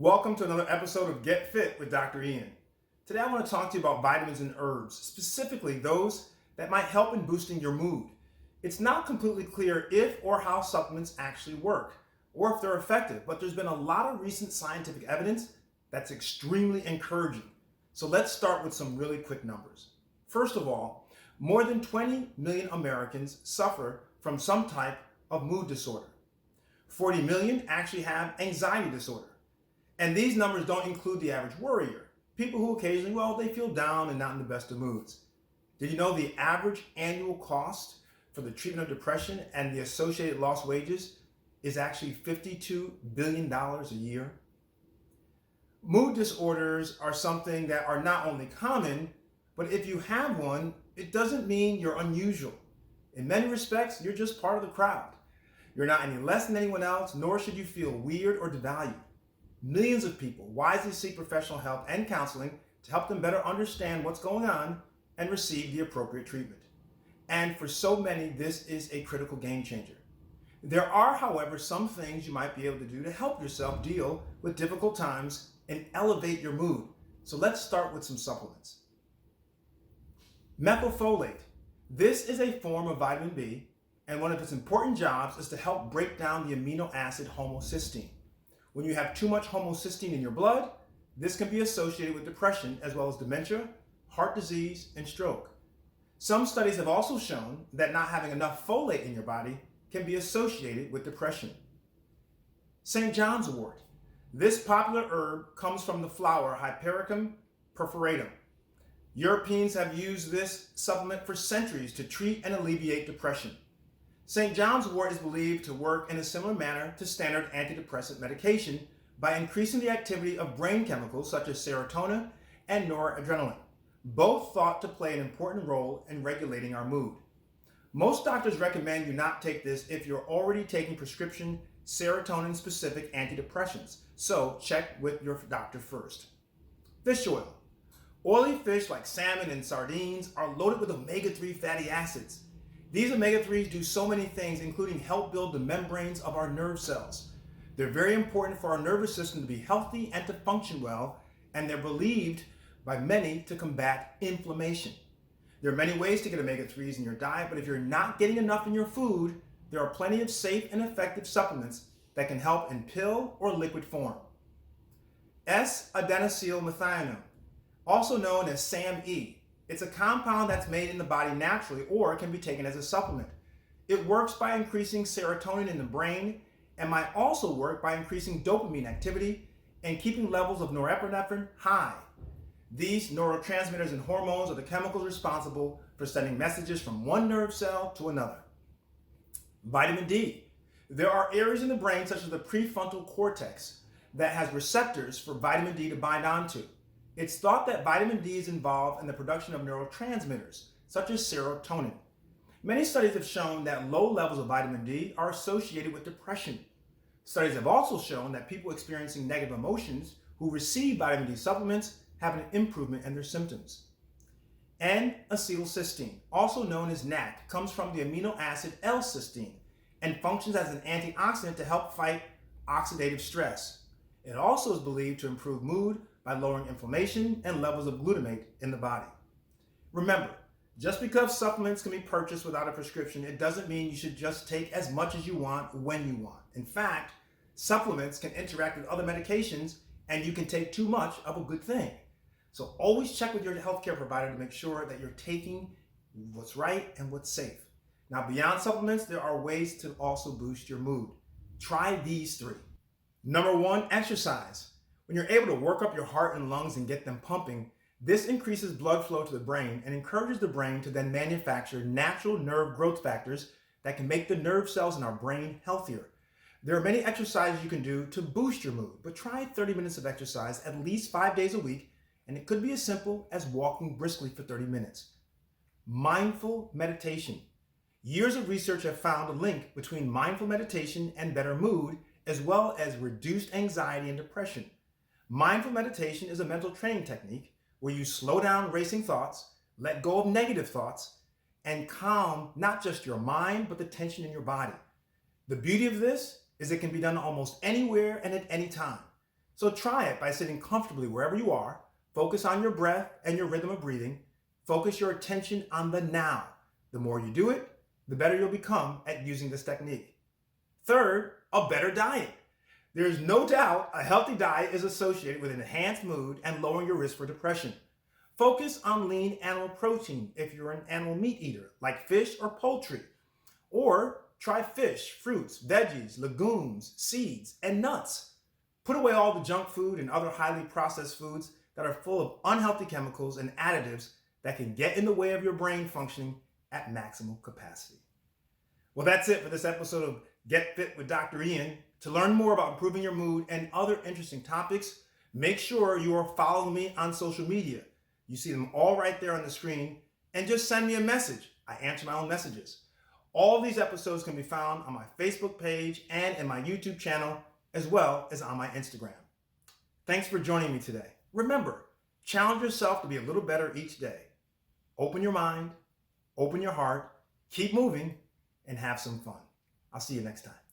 Welcome to another episode of Get Fit with Dr. Ian. Today I want to talk to you about vitamins and herbs, specifically those that might help in boosting your mood. It's not completely clear if or how supplements actually work, or if they're effective, but there's been a lot of recent scientific evidence that's extremely encouraging. So let's start with some really quick numbers. First of all, more than 20 million Americans suffer from some type of mood disorder. 40 million actually have anxiety disorder. And these numbers don't include the average worrier, people who occasionally, they feel down and not in the best of moods. Did you know the average annual cost for the treatment of depression and the associated lost wages is actually $52 billion a year? Mood disorders are something that are not only common, but if you have one, it doesn't mean you're unusual. In many respects, you're just part of the crowd. You're not any less than anyone else, nor should you feel weird or devalued. Millions of people wisely seek professional help and counseling to help them better understand what's going on and receive the appropriate treatment. And for so many, this is a critical game changer. There are, however, some things you might be able to do to help yourself deal with difficult times and elevate your mood. So let's start with some supplements. Methylfolate. This is a form of vitamin B, and one of its important jobs is to help break down the amino acid homocysteine. When you have too much homocysteine in your blood, this can be associated with depression as well as dementia, heart disease, and stroke. Some studies have also shown that not having enough folate in your body can be associated with depression. St. John's wort. This popular herb comes from the flower Hypericum perforatum. Europeans have used this supplement for centuries to treat and alleviate depression. St. John's wort is believed to work in a similar manner to standard antidepressant medication by increasing the activity of brain chemicals such as serotonin and noradrenaline, both thought to play an important role in regulating our mood. Most doctors recommend you not take this if you're already taking prescription serotonin-specific antidepressants, so check with your doctor first. Fish oil. Oily fish like salmon and sardines are loaded with omega-3 fatty acids. These omega-3s do so many things, including help build the membranes of our nerve cells. They're very important for our nervous system to be healthy and to function well, and they're believed by many to combat inflammation. There are many ways to get omega-3s in your diet, but if you're not getting enough in your food, there are plenty of safe and effective supplements that can help in pill or liquid form. S-adenosylmethionine, also known as SAMe. It's a compound that's made in the body naturally or can be taken as a supplement. It works by increasing serotonin in the brain and might also work by increasing dopamine activity and keeping levels of norepinephrine high. These neurotransmitters and hormones are the chemicals responsible for sending messages from one nerve cell to another. Vitamin D. There are areas in the brain such as the prefrontal cortex that has receptors for vitamin D to bind onto. It's thought that vitamin D is involved in the production of neurotransmitters, such as serotonin. Many studies have shown that low levels of vitamin D are associated with depression. Studies have also shown that people experiencing negative emotions who receive vitamin D supplements have an improvement in their symptoms. And acetylcysteine, also known as NAC, comes from the amino acid L-cysteine and functions as an antioxidant to help fight oxidative stress. It also is believed to improve mood by lowering inflammation and levels of glutamate in the body. Remember, just because supplements can be purchased without a prescription, it doesn't mean you should just take as much as you want when you want. In fact, supplements can interact with other medications and you can take too much of a good thing. So always check with your healthcare provider to make sure that you're taking what's right and what's safe. Now, beyond supplements, there are ways to also boost your mood. Try these 3. Number 1, exercise. When you're able to work up your heart and lungs and get them pumping, this increases blood flow to the brain and encourages the brain to then manufacture natural nerve growth factors that can make the nerve cells in our brain healthier. There are many exercises you can do to boost your mood, but try 30 minutes of exercise at least 5 days a week, and it could be as simple as walking briskly for 30 minutes. Mindful meditation. Years of research have found a link between mindful meditation and better mood, as well as reduced anxiety and depression. Mindful meditation is a mental training technique where you slow down racing thoughts, let go of negative thoughts, and calm not just your mind, but the tension in your body. The beauty of this is it can be done almost anywhere and at any time. So try it by sitting comfortably wherever you are. Focus on your breath and your rhythm of breathing. Focus your attention on the now. The more you do it, the better you'll become at using this technique. Third, a better diet. There's no doubt a healthy diet is associated with enhanced mood and lowering your risk for depression. Focus on lean animal protein if you're an animal meat eater, like fish or poultry. Or try fish, fruits, veggies, legumes, seeds, and nuts. Put away all the junk food and other highly processed foods that are full of unhealthy chemicals and additives that can get in the way of your brain functioning at maximal capacity. Well, that's it for this episode of Get Fit with Dr. Ian. To learn more about improving your mood and other interesting topics, make sure you are following me on social media. You see them all right there on the screen, and just send me a message. I answer my own messages. All of these episodes can be found on my Facebook page and in my YouTube channel, as well as on my Instagram. Thanks for joining me today. Remember, challenge yourself to be a little better each day. Open your mind, open your heart, keep moving, and have some fun. I'll see you next time.